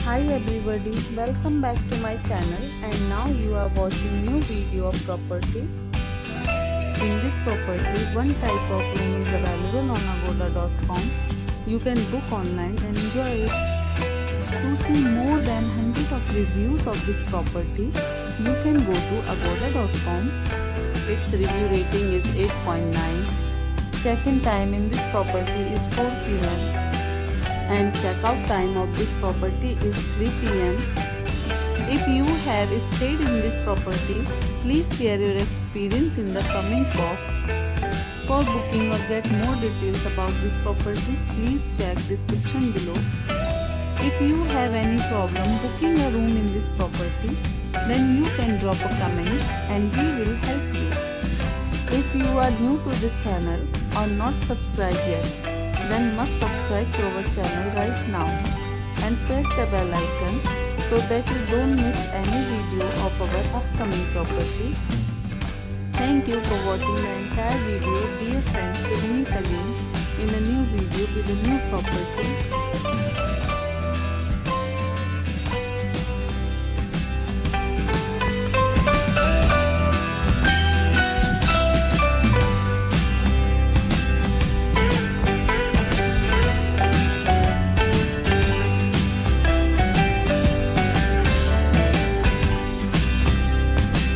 Hi everybody, welcome back to my channel and now you are watching new video of property. In this property, one type of room is available on agoda.com. You can book online and enjoy it. To see more than 100 of reviews of this property, you can go to agoda.com. Its review rating is 8.9. Check-in time in this property is 4 p.m. and checkout time of this property is 3 p.m. If you have stayed in this property, please share your experience in the comment box. For booking or get more details about this property, please check description below. If you have any problem booking a room in this property, then you can drop a comment and we will help you. If you are new to this channel or not subscribed yet, then must subscribe to our channel right now and press the bell icon so that you don't miss any video of our upcoming property. Thank you for watching the entire video. Dear friends, we'll meet again in a new video with a new property.